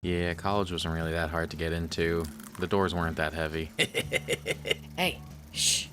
Yeah, college wasn't really that hard to get into. The doors weren't that heavy. Hey, shh.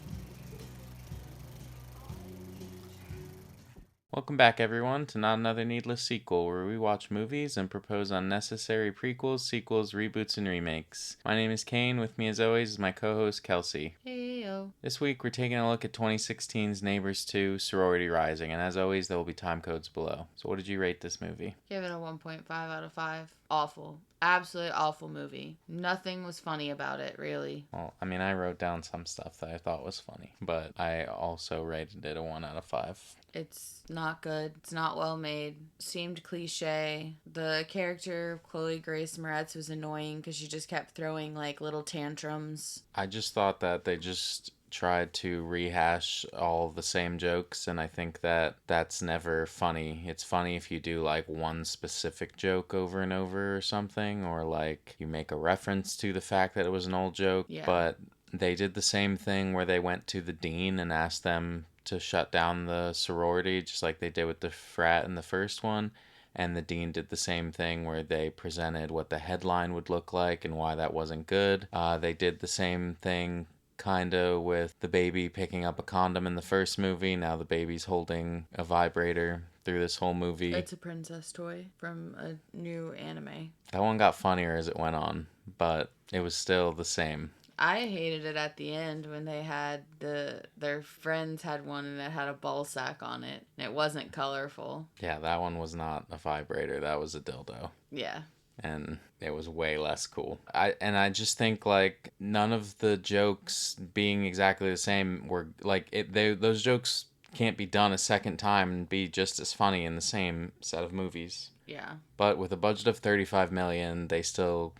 Welcome back, everyone, to Not Another Needless Sequel, where we watch movies and propose unnecessary prequels, sequels, reboots, and remakes. My name is Kane. With me, as always, is my co host, Kelsey. Hey, yo. This week, we're taking a look at 2016's Neighbors 2 Sorority Rising, and as always, there will be time codes below. So, what did you rate this movie? Give it a 1.5 out of 5. Awful. Absolutely awful movie. Nothing was funny about it, really. Well, I mean, I wrote down some stuff that I thought was funny, but I also rated it a 1 out of 5. It's not good. It's not well made. Seemed cliche. The character of Chloe Grace Moretz was annoying because she just kept throwing like little tantrums. I just thought that they just tried to rehash all the same jokes, and I think that that's never funny. It's funny if you do like one specific joke over and over or something, or like you make a reference to the fact that it was an old joke, Yeah. but they did the same thing where they went to the dean and asked them to shut down the sorority, just like they did with the frat in the first one. And the dean did the same thing where they presented what the headline would look like and why that wasn't good. They did the same thing kind of with the baby picking up a condom in the first movie. Now the baby's holding a vibrator through this whole movie. It's a princess toy from a new anime. That one got funnier as it went on, but it was still the same. I hated it at the end when they had their friends had one and it had a ball sack on it and it wasn't colorful. Yeah, that one was not a vibrator, that was a dildo. Yeah. And it was way less cool. I just think like none of the jokes being exactly the same were like those jokes can't be done a second time and be just as funny in the same set of movies. Yeah. But with a budget of 35 million, they still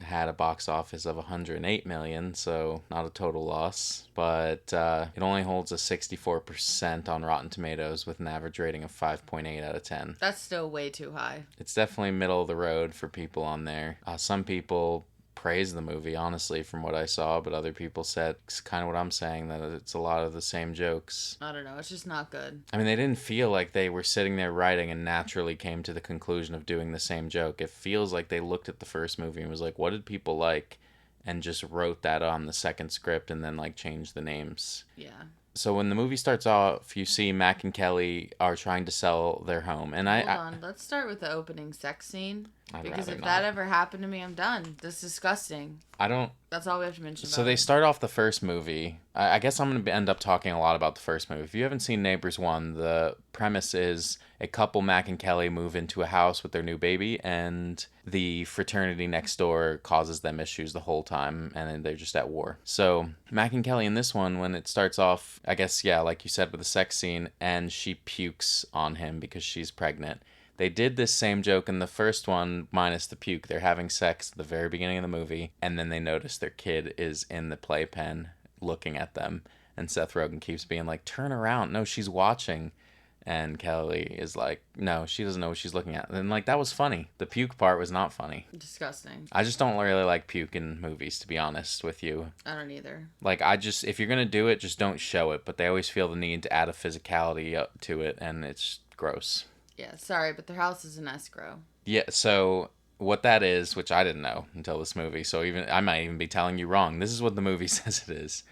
had a box office of 108 million, so not a total loss, but it only holds a 64% on Rotten Tomatoes with an average rating of 5.8 out of 10. That's still way too high. It's definitely middle of the road for people on there. Some people praise the movie, honestly, from what I saw, but other people said it's kind of what I'm saying, that it's a lot of the same jokes. I don't know. It's just not good. I mean, they didn't feel like they were sitting there writing and naturally came to the conclusion of doing the same joke. It feels like they looked at the first movie and was like, what did people like? And just wrote that on the second script and then like changed the names. Yeah. So when the movie starts off, you see Mac and Kelly are trying to sell their home, and Hold on. Let's start with the opening sex scene. I'd Because rather if not. that ever happened to me, I'm done. That's disgusting. I don't. That's all we have to mention about So they it. start off the first movie. I guess I'm going to end up talking a lot about the first movie. If you haven't seen Neighbors 1, the premise is a couple, Mac and Kelly, move into a house with their new baby, and the fraternity next door causes them issues the whole time, and they're just at war. So Mac and Kelly in this one, when it starts off, I guess, yeah, like you said, with the sex scene, and she pukes on him because she's pregnant. They did this same joke in the first one, minus the puke. They're having sex at the very beginning of the movie, and then they notice their kid is in the playpen looking at them. And Seth Rogen keeps being like, turn around. No, she's watching. And Kelly is like, no, she doesn't know what she's looking at. And like, that was funny. The puke part was not funny. Disgusting. I just don't really like puke in movies, to be honest with you. I don't either. Like, if you're going to do it, just don't show it. But they always feel the need to add a physicality to it, and it's gross. Yeah, sorry, but their house is an escrow. Yeah, so what that is, which I didn't know until this movie, so even I might even be telling you wrong. This is what the movie says it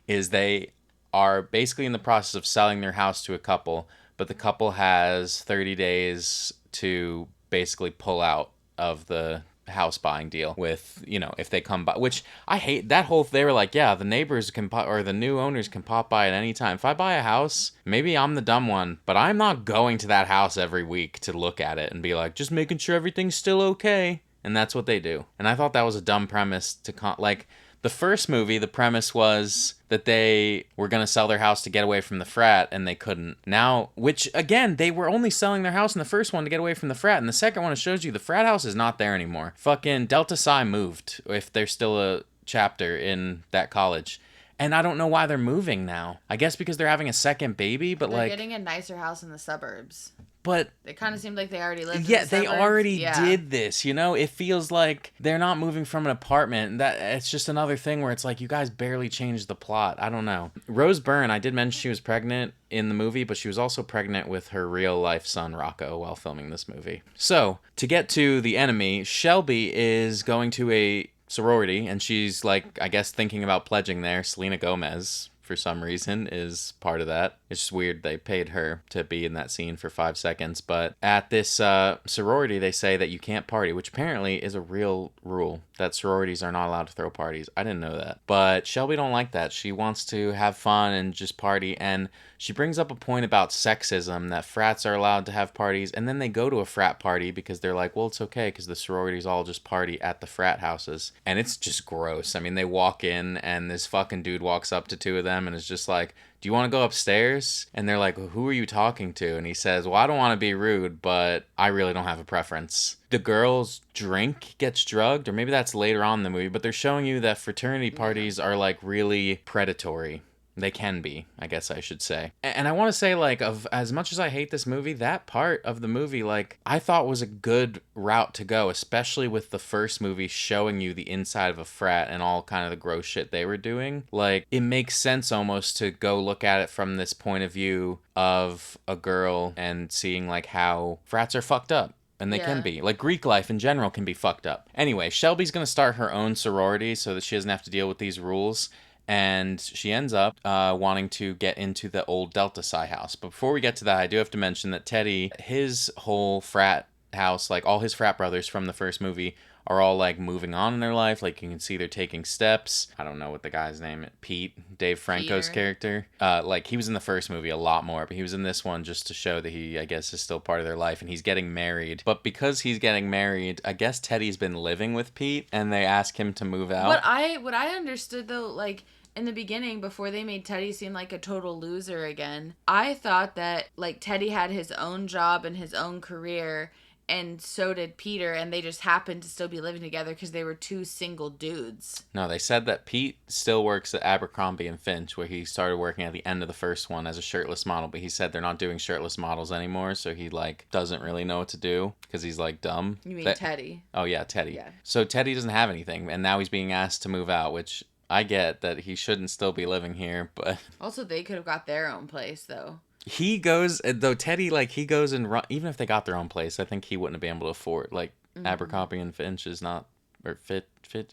is they are basically in the process of selling their house to a couple, but the couple has 30 days to basically pull out of the house buying deal with, if they come by, which I hate that whole, they were like, yeah, the neighbors can pop, or the new owners can pop by at any time. If I buy a house, maybe I'm the dumb one, but I'm not going to that house every week to look at it and be like, just making sure everything's still okay. And that's what they do. And I thought that was a dumb premise to like, the first movie, the premise was that they were going to sell their house to get away from the frat, and they couldn't. Now, which, again, they were only selling their house in the first one to get away from the frat. And the second one, it shows you the frat house is not there anymore. Fucking Delta Psi moved, if there's still a chapter in that college. And I don't know why they're moving now. I guess because they're having a second baby, but They're like... getting a nicer house in the suburbs. But It kind of seemed like they already lived in yeah, the they suburbs. already Yeah. did this, you know? It feels like they're not moving from an apartment. That it's just another thing where it's like you guys barely changed the plot. I don't know. Rose Byrne, I did mention she was pregnant in the movie, but she was also pregnant with her real life son Rocco while filming this movie. So, to get to the enemy, Shelby is going to a sorority and she's like, I guess, thinking about pledging there. Selena Gomez, for some reason, is part of that. It's just weird they paid her to be in that scene for 5 seconds. But at this sorority, they say that you can't party, which apparently is a real rule, that sororities are not allowed to throw parties. I didn't know that. But Shelby don't like that. She wants to have fun and just party. And she brings up a point about sexism, that frats are allowed to have parties. And then they go to a frat party because they're like, well, it's okay because the sororities all just party at the frat houses. And it's just gross. I mean, they walk in and this fucking dude walks up to two of them and is just like, do you want to go upstairs? And they're like, who are you talking to? And he says, well, I don't want to be rude, but I really don't have a preference. The girl's drink gets drugged, or maybe that's later on in the movie, but they're showing you that fraternity parties are like really predatory. They can be, I guess I should say. And I want to say, like, of as much as I hate this movie, that part of the movie, like, I thought was a good route to go, especially with the first movie showing you the inside of a frat and all kind of the gross shit they were doing. Like, it makes sense almost to go look at it from this point of view of a girl and seeing, like, how frats are fucked up. And they can Yeah. be. Like, Greek life in general can be fucked up. Anyway, Shelby's gonna start her own sorority so that she doesn't have to deal with these rules. And she ends up wanting to get into the old Delta Psi house. But before we get to that, I do have to mention that Teddy, his whole frat house, like all his frat brothers from the first movie, are all like moving on in their life. Like you can see they're taking steps. I don't know what the guy's name is. Pete, Dave Franco's Peter. character. Like he was in the first movie a lot more, but he was in this one just to show that he, I guess, is still part of their life. And he's getting married. But because he's getting married, I guess Teddy's been living with Pete, and they ask him to move out. What I understood though, like in the beginning, before they made Teddy seem like a total loser again, I thought that like Teddy had his own job and his own career, and so did Peter, and they just happened to still be living together because they were two single dudes. No, they said that Pete still works at Abercrombie and Finch, where he started working at the end of the first one as a shirtless model, but he said they're not doing shirtless models anymore, so he like doesn't really know what to do because he's like dumb. You mean Teddy? Oh yeah, Teddy. Yeah. So Teddy doesn't have anything, and now he's being asked to move out, which I get that he shouldn't still be living here, but Also, they could have got their own place though. he goes, though Teddy, like, he goes and run, even if they got their own place, I think he wouldn't have been able to afford, like, Abercrombie and Finch is not, or Fit,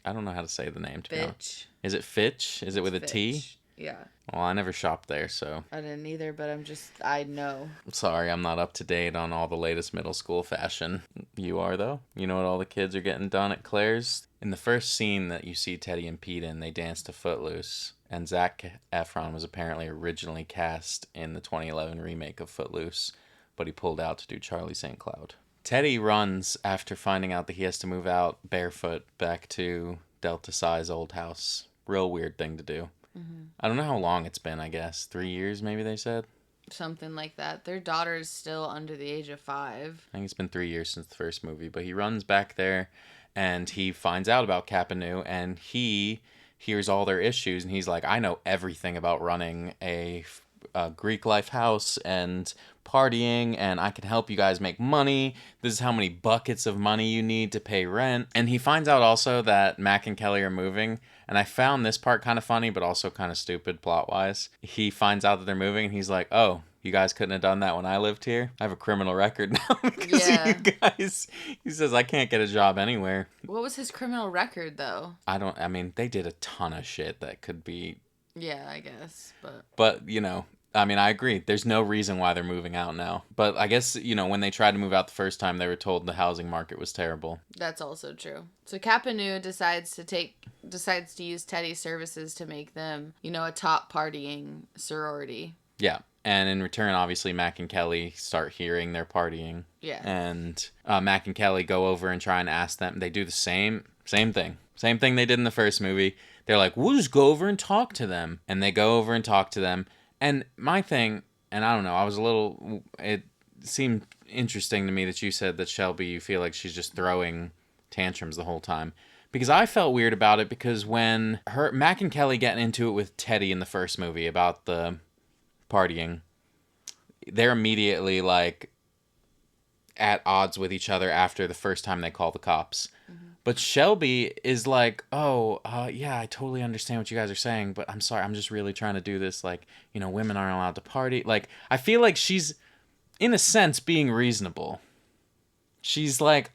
I don't know how to say the name, to be honest. Bitch. Is it Fitch? Is it with a T? Fitch. Yeah. Well, I never shopped there, so I didn't either, but I know. sorry, I'm not up to date on all the latest middle school fashion. You are, though? You know what all the kids are getting done at Claire's? In the first scene that you see Teddy and Pete in, they dance to Footloose. And Zac Efron was apparently originally cast in the 2011 remake of Footloose, but he pulled out to do Charlie St. Cloud. Teddy runs after finding out that he has to move out barefoot back to Delta Psi's old house. Real weird thing to do. I don't know how long it's been, I guess. 3 years, maybe they said? Something like that. Their daughter is still under the age of 5. I think it's been 3 years since the first movie, but he runs back there and he finds out about Capanu and he hears all their issues and he's like, I know everything about running a Greek life house and partying, and I can help you guys make money. This is how many buckets of money you need to pay rent. And he finds out also that Mac and Kelly are moving, and I found this part kind of funny but also kind of stupid plot wise. He finds out that they're moving and he's like, oh, you guys couldn't have done that when I lived here? I have a criminal record now because of you guys. He says, I can't get a job anywhere. What was his criminal record, though? I mean, they did a ton of shit that could be... Yeah, I guess, but... But, you know, I mean, I agree. There's no reason why they're moving out now. But I guess, you know, when they tried to move out the first time, they were told the housing market was terrible. That's also true. So Capanu decides to use Teddy's services to make them, you know, a top partying sorority. Yeah. And in return, obviously, Mac and Kelly start hearing their partying. Yeah. And Mac and Kelly go over and try and ask them. They do the same thing. Same thing they did in the first movie. They're like, we'll just go over and talk to them. And they go over and talk to them. And my thing, and I don't know, it seemed interesting to me that you said that Shelby, you feel like she's just throwing tantrums the whole time. Because I felt weird about it because when Mac and Kelly get into it with Teddy in the first movie about the partying, they're immediately like, at odds with each other after the first time they call the cops. Mm-hmm. But Shelby is like, oh, yeah, I totally understand what you guys are saying, but I'm sorry, I'm just really trying to do this. Like, women aren't allowed to party. Like, I feel like she's, in a sense, being reasonable. She's like,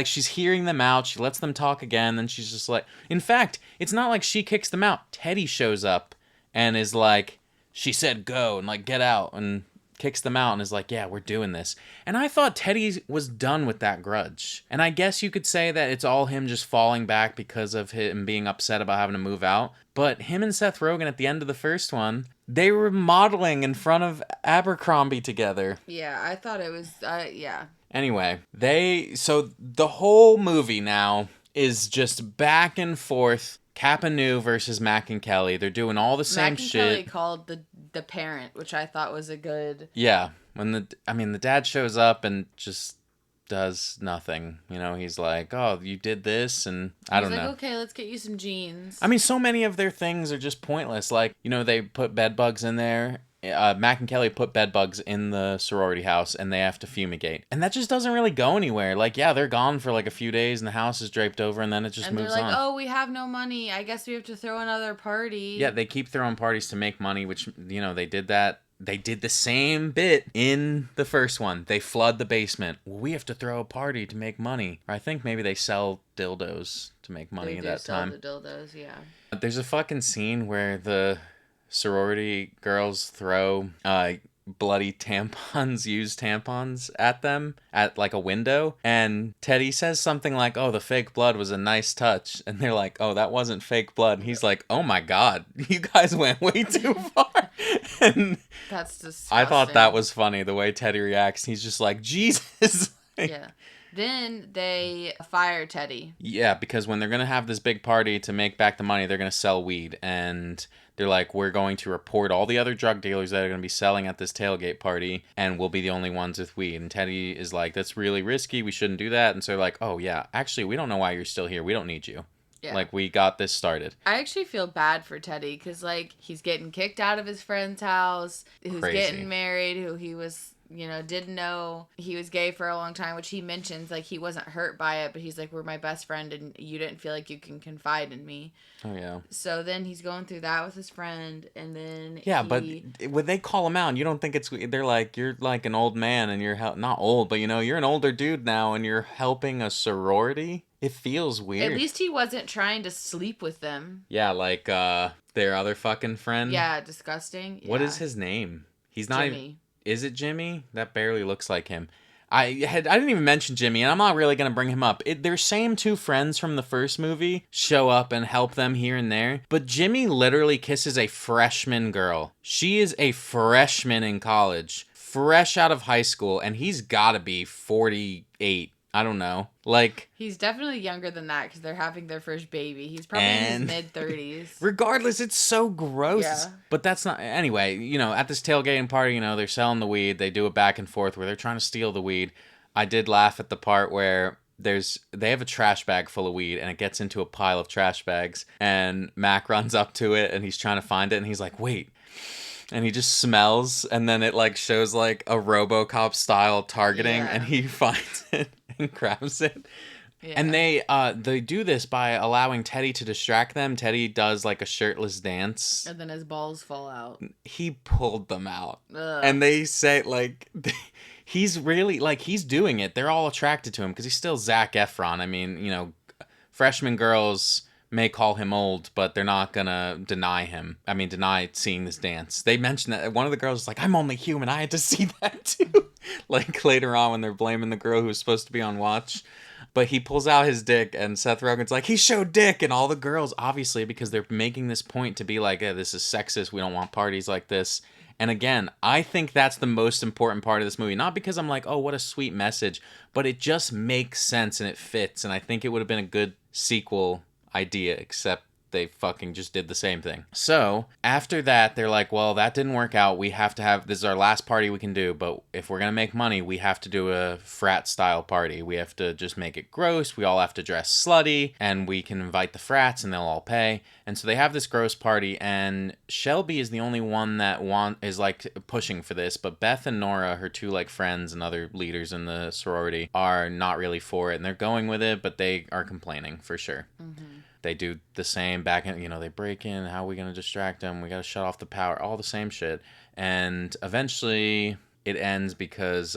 she's hearing them out. She lets them talk again. Then she's just like, in fact, it's not like she kicks them out. Teddy shows up and is like, she said go and like get out, and kicks them out and is like, yeah, we're doing this. And I thought Teddy was done with that grudge. And I guess you could say that it's all him just falling back because of him being upset about having to move out. But him and Seth Rogen at the end of the first one, they were modeling in front of Abercrombie together. Yeah, I thought it was, yeah. Anyway, so the whole movie now is just back and forth. Capanu versus Mac and Kelly. They're doing all the same Mac and shit. Kelly called the parent, which I thought was a good. Yeah, when the dad shows up and just does nothing. He's like, "Oh, you did this," and I don't know. Okay, let's get you some jeans. I mean, so many of their things are just pointless. Like, they put bed bugs in there. Mac and Kelly put bed bugs in the sorority house, and they have to fumigate. And that just doesn't really go anywhere. Like, yeah, they're gone for like a few days, and the house is draped over, and then it just moves on. And they're like, oh, we have no money. I guess we have to throw another party. Yeah, they keep throwing parties to make money, which, they did that. They did the same bit in the first one. They flood the basement. Well, we have to throw a party to make money. Or I think maybe they sell dildos to make money at that time. They sell the dildos, yeah. There's a fucking scene where the sorority girls throw bloody tampons, used tampons at them at like a window, and Teddy says something like, oh, the fake blood was a nice touch, and they're like, oh, that wasn't fake blood, and he's like, oh my god, you guys went way too far. And that's disgusting. I thought that was funny, the way Teddy reacts. He's just like, Jesus. Yeah. Then they fire Teddy. Yeah, because when they're going to have this big party to make back the money, they're going to sell weed. And they're like, we're going to report all the other drug dealers that are going to be selling at this tailgate party, and we'll be the only ones with weed. And Teddy is like, that's really risky. We shouldn't do that. And so they're like, oh, yeah, actually, we don't know why you're still here. We don't need you. Yeah. Like, we got this started. I actually feel bad for Teddy because, like, he's getting kicked out of his friend's house, who's getting married, who he was... didn't know he was gay for a long time, which he mentions, like, he wasn't hurt by it, but he's like, we're my best friend, and you didn't feel like you can confide in me. Oh, yeah. So then he's going through that with his friend, and then but when they call him out, you don't think they're like, you're like an old man, and you're, not old, but, you're an older dude now, and you're helping a sorority? It feels weird. At least he wasn't trying to sleep with them. Yeah, like, their other fucking friend. Yeah, disgusting. Yeah. What is his name? He's not Jimmy. Even... Is it Jimmy? That barely looks like him. I didn't even mention Jimmy, and I'm not really going to bring him up. Their same two friends from the first movie show up and help them here and there, but Jimmy literally kisses a freshman girl. She is a freshman in college, fresh out of high school, and he's got to be 48. I don't know. Like, he's definitely younger than that because they're having their first baby. He's probably in his mid-30s. Regardless, it's so gross. Yeah. But that's not... Anyway, at this tailgating party, they're selling the weed. They do a back and forth where they're trying to steal the weed. I did laugh at the part where they have a trash bag full of weed, and it gets into a pile of trash bags, and Mac runs up to it, and he's trying to find it, and he's like, wait... And he just smells, and then it, like, shows, like, a RoboCop-style targeting, and he finds it and grabs it. Yeah. And they do this by allowing Teddy to distract them. Teddy does, like, a shirtless dance. And then his balls fall out. He pulled them out. Ugh. And they say, like... he's really, like, he's doing it. They're all attracted to him, because he's still Zac Efron. I mean, freshman girls... may call him old, but they're not gonna deny seeing this dance. They mentioned that one of the girls was like, I'm only human, I had to see that too. Like later on when they're blaming the girl who was supposed to be on watch. But he pulls out his dick, and Seth Rogen's like, he showed dick, and all the girls, obviously, because they're making this point to be like, hey, this is sexist, we don't want parties like this. And again, I think that's the most important part of this movie. Not because I'm like, oh, what a sweet message, but it just makes sense and it fits, and I think it would have been a good sequel idea, except they fucking just did the same thing. So after that, they're like, well, that didn't work out. We have to have, this is our last party we can do, but if we're going to make money, we have to do a frat style party. We have to just make it gross. We all have to dress slutty, and we can invite the frats and they'll all pay. And so they have this gross party, and Shelby is the only one that is like pushing for this, but Beth and Nora, her two like friends and other leaders in the sorority, are not really for it, and they're going with it, but they are complaining for sure. They do the same back in, they break in. How are we going to distract them? We got to shut off the power. All the same shit. And eventually it ends because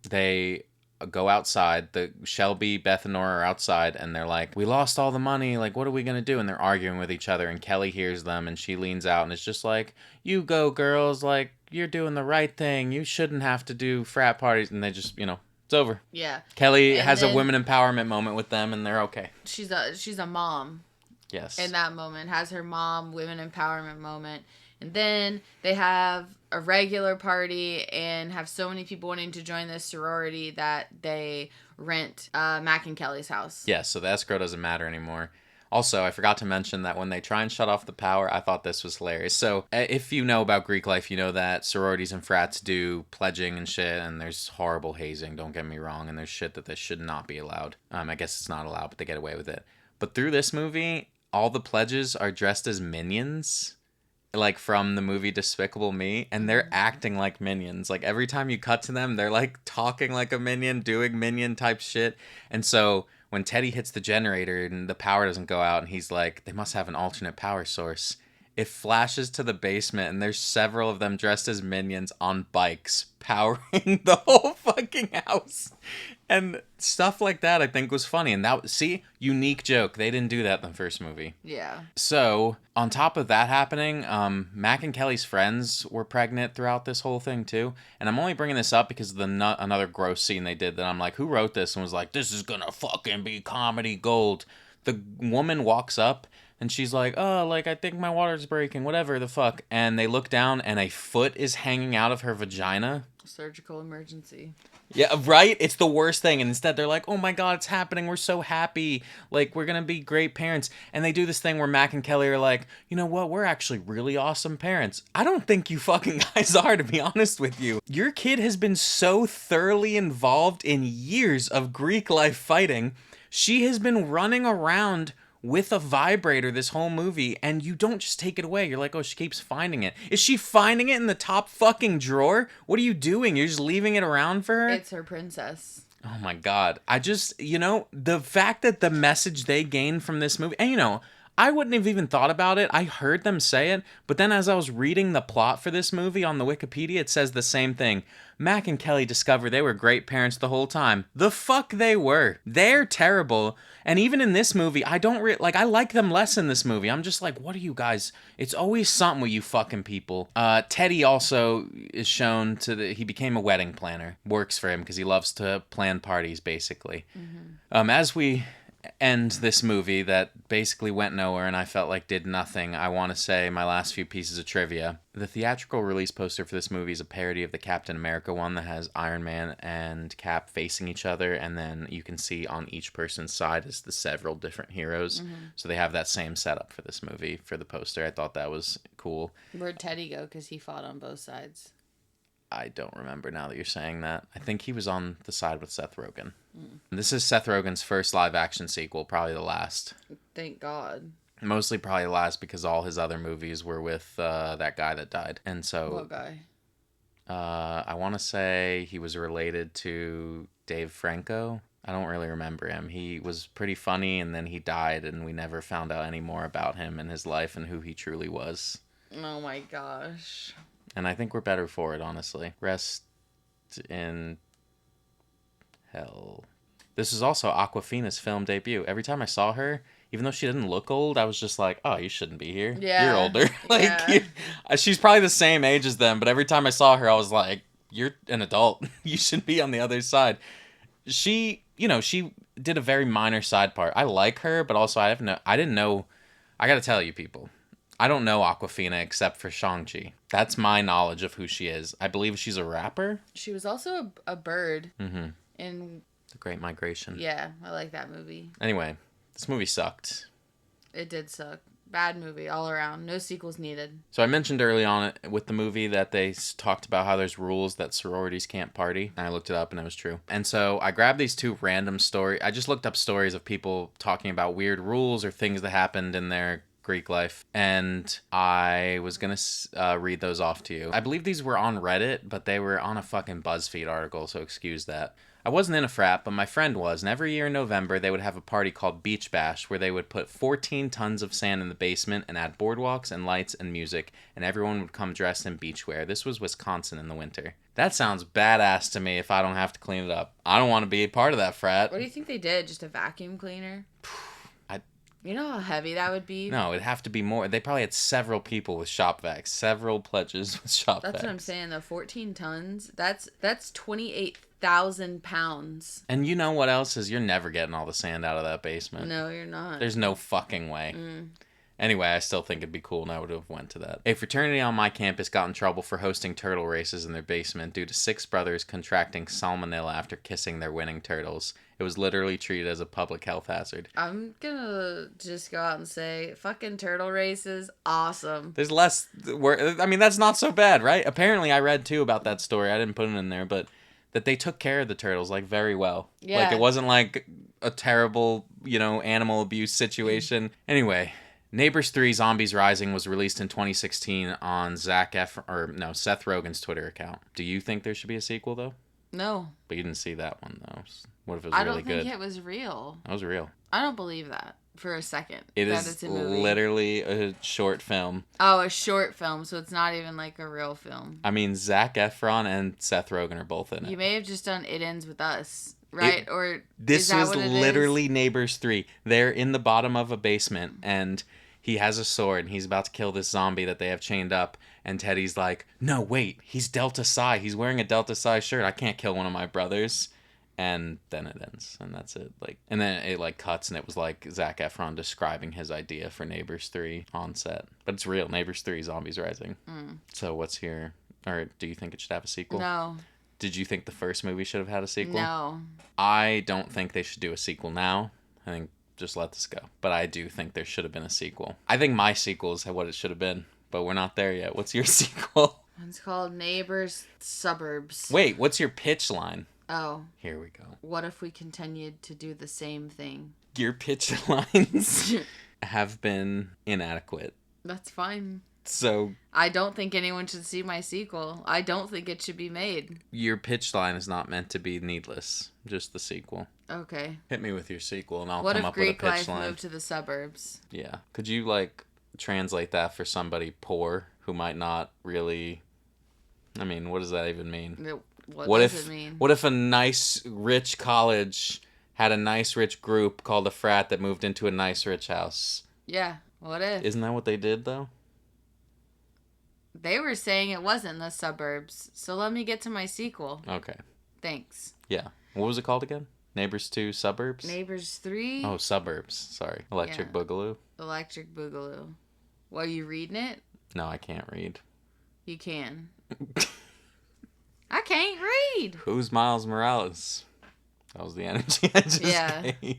they go outside. The Shelby, Beth, and Nora are outside, and they're like, we lost all the money. Like, what are we going to do? And they're arguing with each other, and Kelly hears them, and she leans out, and it's just like, you go, girls. Like, you're doing the right thing. You shouldn't have to do frat parties. And they just, it's over. Yeah. Kelly has a women empowerment moment with them, and they're okay. She's a mom. Yes. In that moment, has her mom women empowerment moment, and then they have a regular party and have so many people wanting to join this sorority that they rent Mac and Kelly's house. Yeah. So the escrow doesn't matter anymore. Also, I forgot to mention that when they try and shut off the power, I thought this was hilarious. So, if you know about Greek life, you know that sororities and frats do pledging and shit, and there's horrible hazing, don't get me wrong, and there's shit that this should not be allowed. I guess it's not allowed, but they get away with it. But through this movie, all the pledges are dressed as minions, like from the movie Despicable Me, and they're acting like minions. Like, every time you cut to them, they're, like, talking like a minion, doing minion-type shit, and so when Teddy hits the generator and the power doesn't go out and he's like, they must have an alternate power source, it flashes to the basement and there's several of them dressed as minions on bikes powering the whole fucking house. And stuff like that I think was funny. And unique joke. They didn't do that in the first movie. Yeah. So, on top of that happening, Mac and Kelly's friends were pregnant throughout this whole thing too. And I'm only bringing this up because of another gross scene they did that I'm like, who wrote this? And was like, this is gonna fucking be comedy gold. The woman walks up and she's like, oh, like, I think my water's breaking, whatever the fuck. And they look down and a foot is hanging out of her vagina. Surgical emergency. Yeah, right? It's the worst thing. And instead they're like, oh my God, it's happening. We're so happy. Like, we're going to be great parents. And they do this thing where Mac and Kelly are like, you know what? We're actually really awesome parents. I don't think you fucking guys are, to be honest with you. Your kid has been so thoroughly involved in years of Greek life fighting. She has been running around with a vibrator this whole movie, and you don't just take it away. You're like, oh, she keeps finding it. Is she finding it in the top fucking drawer? What are you doing? You're just leaving it around for her? It's her princess. Oh my God. I just, the fact that the message they gained from this movie, and I wouldn't have even thought about it. I heard them say it, but then as I was reading the plot for this movie on the Wikipedia, it says the same thing. Mac and Kelly discovered they were great parents the whole time. The fuck they were. They're terrible. And even in this movie, I don't I like them less in this movie. I'm just like, what are you guys? It's always something with you fucking people. Teddy also is shown he became a wedding planner. Works for him because he loves to plan parties, basically. Mm-hmm. As we end this movie that basically went nowhere and I felt like did nothing, I want to say my last few pieces of trivia. The theatrical release poster for this movie is a parody of the Captain America one that has Iron Man and Cap facing each other, and then you can see on each person's side is the several different heroes. Mm-hmm. So they have that same setup for this movie for the poster. I thought that was cool. Where'd Teddy go? Because he fought on both sides. I don't remember now that you're saying that. I think he was on the side with Seth Rogen. This is Seth Rogen's first live-action sequel, probably the last. Thank God. Mostly probably the last because all his other movies were with that guy that died. And so... What guy? I want to say he was related to Dave Franco. I don't really remember him. He was pretty funny, and then he died, and we never found out any more about him and his life and who he truly was. Oh my gosh. And I think we're better for it, honestly. Rest in hell. This is also Awkwafina's film debut. Every time I saw her, even though she didn't look old, I was just like, oh, you shouldn't be here. Yeah. You're older. She's probably the same age as them, but every time I saw her, I was like, you're an adult. You should be on the other side. She did a very minor side part. I like her, but also I didn't know. I gotta tell you, people. I don't know Awkwafina except for Shang-Chi. That's my knowledge of who she is. I believe she's a rapper. She was also a bird. Mm-hmm. In The Great Migration. Yeah, I like that movie. Anyway, this movie sucked. It did suck. Bad movie all around. No sequels needed. So I mentioned early on with the movie that they talked about how there's rules that sororities can't party. And I looked it up and it was true. And so I grabbed these two random stories. I just looked up stories of people talking about weird rules or things that happened in their Greek life. And I was going to read those off to you. I believe these were on Reddit, but they were on a fucking BuzzFeed article, so excuse that. I wasn't in a frat, but my friend was, and every year in November they would have a party called Beach Bash where they would put 14 tons of sand in the basement and add boardwalks and lights and music, and everyone would come dressed in beachwear. This was Wisconsin in the winter. That sounds badass to me if I don't have to clean it up. I don't want to be a part of that frat. What do you think they did? Just a vacuum cleaner? I You know how heavy that would be? No, it'd have to be more. They probably had several people with shop vacs, several pledges with shop vacs. That's what I'm saying, though. 14 tons. That's 28,000 pounds. And you know what else is? You're never getting all the sand out of that basement. No, you're not. There's no fucking way. Anyway, I still think it'd be cool and I would have went to that. A fraternity on my campus got in trouble for hosting turtle races in their basement due to 6 brothers contracting salmonella after kissing their winning turtles. It was literally treated as a public health hazard. I'm gonna just go out and say, fucking turtle races, awesome. There's less... I mean, that's not so bad, right? Apparently, I read, too, about that story. I didn't put it in there, but that they took care of the turtles, like, very well. Yeah. Like, it wasn't, like, a terrible, animal abuse situation. Anyway... Neighbors 3 Zombies Rising was released in 2016 on Seth Rogen's Twitter account. Do you think there should be a sequel, though? No. But you didn't see that one, though. What if it was I really don't think good? it was real. That was real. I don't believe that for a second. It that is it's a movie. literally a short film. Oh, a short film, so it's not even like a real film. I mean, Zac Efron and Seth Rogen are both in it. You may have just done It Ends With Us, right? This is that was what it literally is? Neighbors 3. They're in the bottom of a basement, and he has a sword, and he's about to kill this zombie that they have chained up. And Teddy's like, no, wait, he's Delta Psi. He's wearing a Delta Psi shirt. I can't kill one of my brothers. And then it ends, and that's it. And then it cuts, and it was like Zac Efron describing his idea for Neighbors 3 on set. But it's real. Neighbors 3 Zombies Rising. So do you think it should have a sequel? No. Did you think the first movie should have had a sequel? No. I don't think they should do a sequel now. I think just let this go. But I do think there should have been a sequel. I think my sequel is what it should have been, but we're not there yet. What's your sequel? It's called Neighbors Suburbs. Wait, what's your pitch line? Oh. Here we go. What if we continued to do the same thing? Your pitch lines have been inadequate. That's fine. So I don't think anyone should see my sequel. I don't think it should be made. your pitch line is not meant to be needless. Just the sequel. Okay. Hit me with your sequel and I'll What come if up with a Greek pitch life line. moved to the suburbs? Yeah. Could you translate that for somebody poor who might not really... I mean, what does that even mean? What does it mean? What if a nice rich college had a nice rich group called a frat that moved into a nice rich house? Yeah. What if? Isn't that what they did though? They were saying it wasn't the suburbs. So let me get to my sequel. Okay. Thanks. Yeah. What was it called again? Neighbors 2 Suburbs? Neighbors 3? Oh, Suburbs. Sorry. Electric Boogaloo? Electric Boogaloo. Well, are you reading it? No, I can't read. You can. I can't read. Who's Miles Morales? That was the energy I just gave.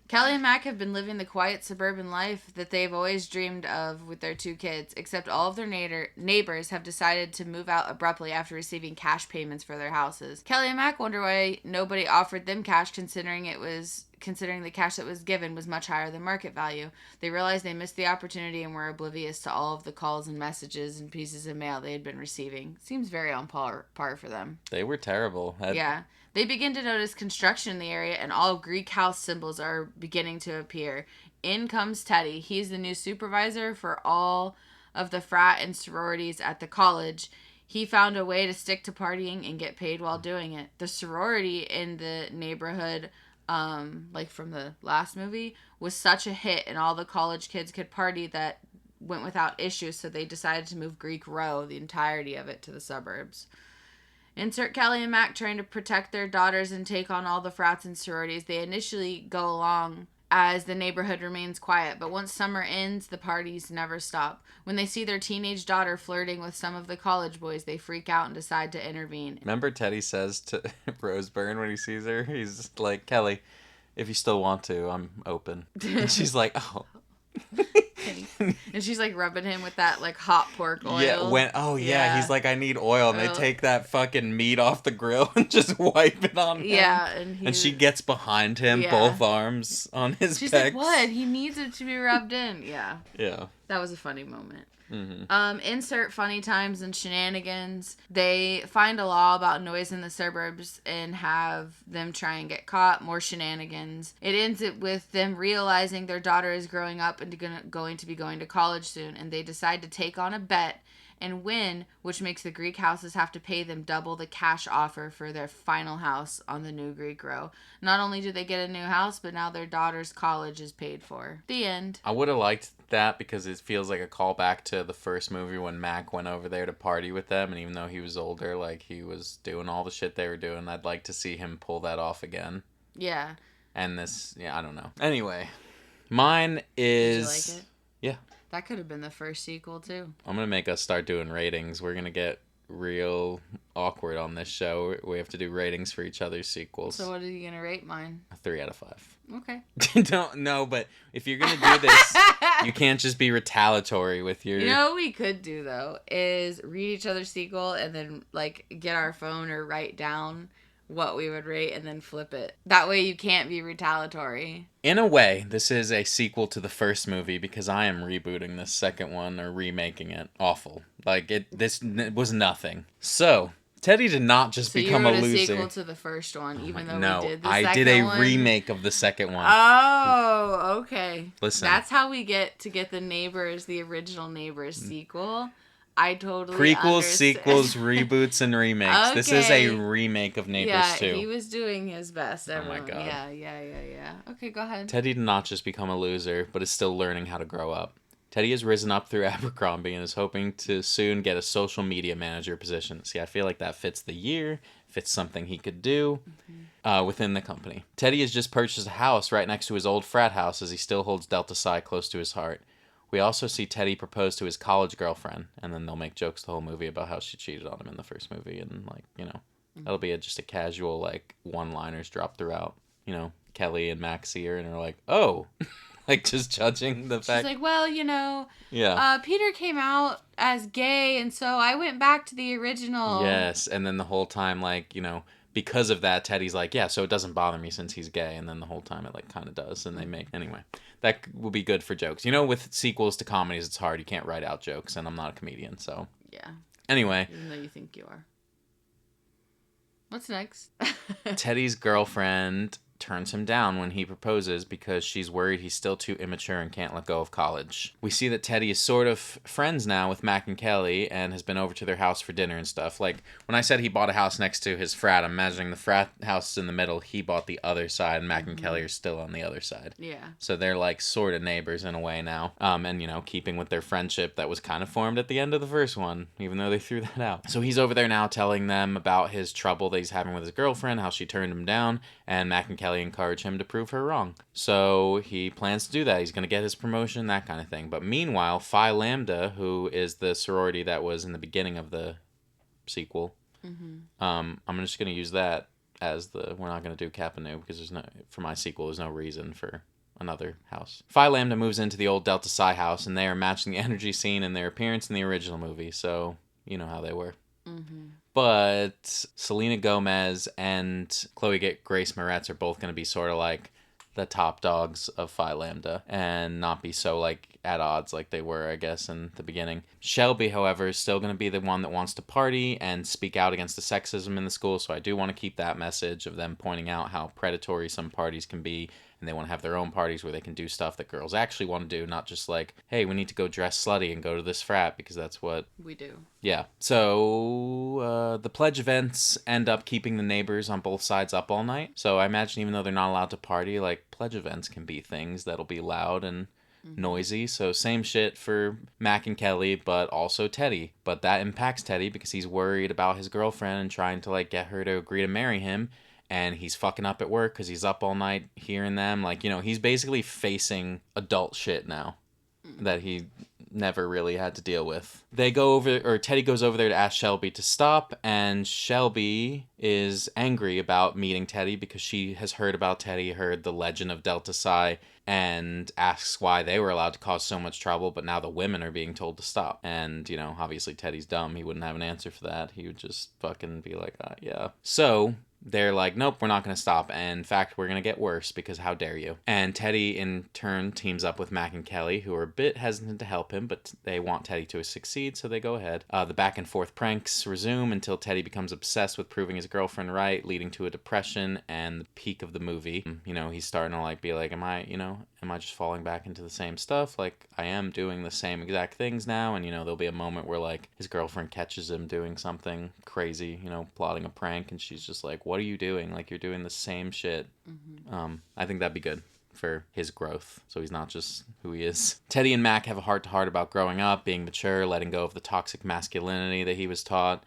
Kelly and Mac have been living the quiet suburban life that they've always dreamed of with their 2 kids, except all of their neighbors have decided to move out abruptly after receiving cash payments for their houses. Kelly and Mac wonder why nobody offered them cash, considering the cash that was given was much higher than market value. They realized they missed the opportunity and were oblivious to all of the calls and messages and pieces of mail they had been receiving. Seems very on par for them. They were terrible. Yeah. They begin to notice construction in the area, and all Greek house symbols are beginning to appear. In comes Teddy. He's the new supervisor for all of the frat and sororities at the college. He found a way to stick to partying and get paid while doing it. The sorority in the neighborhood, from the last movie, was such a hit, and all the college kids could party that went without issue, so they decided to move Greek Row, the entirety of it, to the suburbs. Insert Kelly and Mac trying to protect their daughters and take on all the frats and sororities. They initially go along as the neighborhood remains quiet, but once summer ends, the parties never stop. When they see their teenage daughter flirting with some of the college boys, they freak out and decide to intervene. Remember Teddy says to Rose Byrne when he sees her? He's like, Kelly, if you still want to, I'm open. And she's like, oh. And she's like rubbing him with that like hot pork Yeah, oil. yeah, he's like, I need oil, and they take that fucking meat off the grill and just wipe it on him. Yeah, and And she gets behind him, yeah. both arms on his She's pecs. like, what? He needs it to be rubbed in. Yeah. Yeah. That was a funny moment. Mm-hmm. Insert funny times and shenanigans. They find a law about noise in the suburbs and have them try and get caught. More shenanigans. It ends it with them realizing their daughter is growing up and going to be going to college soon, and they decide to take on a bet and win, which makes the Greek houses have to pay them double the cash offer for their final house on the new Greek row. Not only do they get a new house, but now their daughter's college is paid for. The end. I would have liked that because it feels like a callback to the first movie when Mac went over there to party with them, and even though he was older, like, he was doing all the shit they were doing. I'd like to see him pull that off again. Yeah. And this, yeah, I don't know. Anyway, mine is... Did you like it? Yeah. That could have been the first sequel, too. I'm going to make us start doing ratings. We're going to get real awkward on this show. We have to do ratings for each other's sequels. So what are you going to rate mine? A 3 out of 5. Okay. Don't know, but if you're going to do this, you can't just be retaliatory with your... You know what we could do, though, is read each other's sequel and then, like, get our phone or write down what we would rate and then flip it. That way you can't be retaliatory. In a way, this is a sequel to the first movie because I am rebooting this second one or remaking it. Awful. Like, this was nothing. So, Teddy did not just become a loser. So you wrote a sequel to the first one, even though we did the second one? No, I did a remake of the second one. Oh, okay. Listen. That's how we get the Neighbors, the original Neighbors sequel. I totally Prequels, understand. sequels, reboots, and remakes. Okay. This is a remake of Neighbors 2. Yeah, he was doing his best, everyone. Oh my God. Yeah. Okay, go ahead. Teddy did not just become a loser, but is still learning how to grow up. Teddy has risen up through Abercrombie and is hoping to soon get a social media manager position. See, I feel like that fits the year, fits something he could do within the company. Teddy has just purchased a house right next to his old frat house as he still holds Delta Psi close to his heart. We also see Teddy propose to his college girlfriend, and then they'll make jokes the whole movie about how she cheated on him in the first movie, and, like, you know, that'll be just a casual, like, one-liners dropped throughout. You know, Kelly and Max see her, and are like, oh, like, just judging the fact. She's like, well, you know, yeah. Peter came out as gay, and so I went back to the original. Yes, and then the whole time, like, you know, because of that, Teddy's like, yeah, so it doesn't bother me since he's gay, and then the whole time it, like, kind of does, and they make... Anyway, that will be good for jokes. You know, with sequels to comedies, it's hard. You can't write out jokes, and I'm not a comedian, so... Yeah. Anyway. Even though you think you are. What's next? Teddy's girlfriend turns him down when he proposes because she's worried he's still too immature and can't let go of college. We see that Teddy is sort of friends now with Mac and Kelly and has been over to their house for dinner and stuff. Like, when I said he bought a house next to his frat, I'm imagining the frat house is in the middle, he bought the other side, and Mac and Kelly are still on the other side. Yeah. So they're, like, sort of neighbors in a way now. And, you know, keeping with their friendship that was kind of formed at the end of the first one, even though they threw that out. So he's over there now telling them about his trouble that he's having with his girlfriend, how she turned him down, and Mac and Kelly encourage him to prove her wrong. So he plans to do that. He's going to get his promotion, that kind of thing. But meanwhile, Phi Lambda, who is the sorority that was in the beginning of the sequel, I'm just going to use that as the... We're not going to do Kappa Nu because there's no... For my sequel, there's no reason for another house. Phi Lambda moves into the old Delta Psi house, and they are matching the energy scene and their appearance in the original movie. So, you know how they were. But Selena Gomez and Chloe Grace Moretz are both going to be sort of like the top dogs of Phi Lambda and not be so like at odds like they were, I guess, in the beginning. Shelby, however, is still going to be the one that wants to party and speak out against the sexism in the school. So I do want to keep that message of them pointing out how predatory some parties can be. And they want to have their own parties where they can do stuff that girls actually want to do, not just like, hey, we need to go dress slutty and go to this frat because that's what... We do. Yeah. So the pledge events end up keeping the neighbors on both sides up all night. So I imagine even though they're not allowed to party, like pledge events can be things that'll be loud and noisy. So same shit for Mac and Kelly, but also Teddy. But that impacts Teddy because he's worried about his girlfriend and trying to like get her to agree to marry him. And he's fucking up at work because he's up all night hearing them. Like, you know, he's basically facing adult shit now that he never really had to deal with. They go over, or Teddy goes over there to ask Shelby to stop, and Shelby is angry about meeting Teddy because she has heard about Teddy, heard the legend of Delta Psi, and asks why they were allowed to cause so much trouble, but now the women are being told to stop. And, you know, obviously Teddy's dumb. He wouldn't have an answer for that. He would just fucking be like, yeah. So they're like, nope, we're not going to stop. And in fact, we're going to get worse because how dare you? And Teddy, in turn, teams up with Mac and Kelly, who are a bit hesitant to help him, but they want Teddy to succeed, so they go ahead. The back and forth pranks resume until Teddy becomes obsessed with proving his girlfriend right, leading to a depression and the peak of the movie. You know, he's starting to like be like, am I just falling back into the same stuff? Like, I am doing the same exact things now. And, you know, there'll be a moment where, like, his girlfriend catches him doing something crazy, you know, plotting a prank. And she's just like, what are you doing? Like, you're doing the same shit. Mm-hmm. I think that'd be good for his growth, so he's not just who he is. Teddy and Mac have a heart-to-heart about growing up, being mature, letting go of the toxic masculinity that he was taught.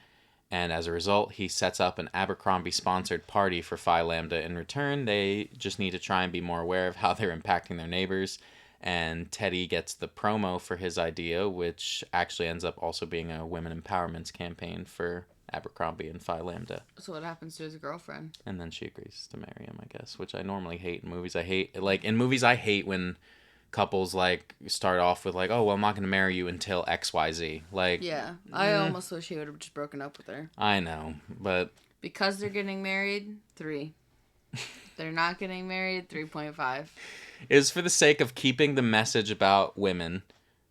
And as a result, he sets up an Abercrombie-sponsored party for Phi Lambda. In return, they just need to try and be more aware of how they're impacting their neighbors. And Teddy gets the promo for his idea, which actually ends up also being a women empowerment campaign for Abercrombie and Phi Lambda. So what happens to his girlfriend? And then she agrees to marry him, I guess, which I normally hate in movies. I hate when couples like start off with like, oh well, I'm not gonna marry you until XYZ. Like, yeah, I almost wish he would have just broken up with her. I know, but because they're getting married, 3. They're not getting married, 3.5. It was for the sake of keeping the message about women,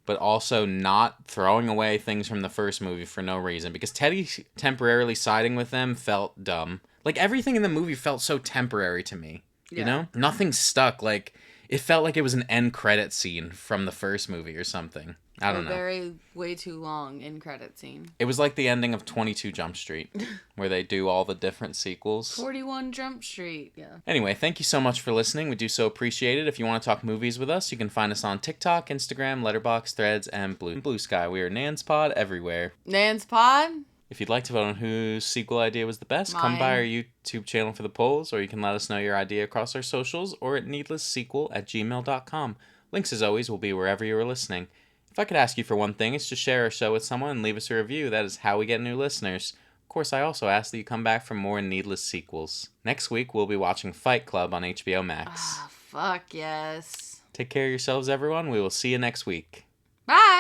but also not throwing away things from the first movie for no reason. Because Teddy temporarily siding with them felt dumb. Like, everything in the movie felt so temporary to me. Yeah. You know? Nothing stuck. Like, it felt like it was an end credit scene from the first movie or something. I don't know. Way too long end credit scene. It was like the ending of 22 Jump Street, where they do all the different sequels. 41 Jump Street, yeah. Anyway, thank you so much for listening. We do so appreciate it. If you want to talk movies with us, you can find us on TikTok, Instagram, Letterboxd, Threads, and Blue Sky. We are NansPod everywhere. NansPod? If you'd like to vote on whose sequel idea was the best, come by our YouTube channel for the polls, or you can let us know your idea across our socials or at needlesssequel@gmail.com. Links, as always, will be wherever you are listening. If I could ask you for one thing, it's to share our show with someone and leave us a review. That is how we get new listeners. Of course, I also ask that you come back for more Needless Sequels. Next week, we'll be watching Fight Club on HBO Max. Ah, fuck yes. Take care of yourselves, everyone. We will see you next week. Bye!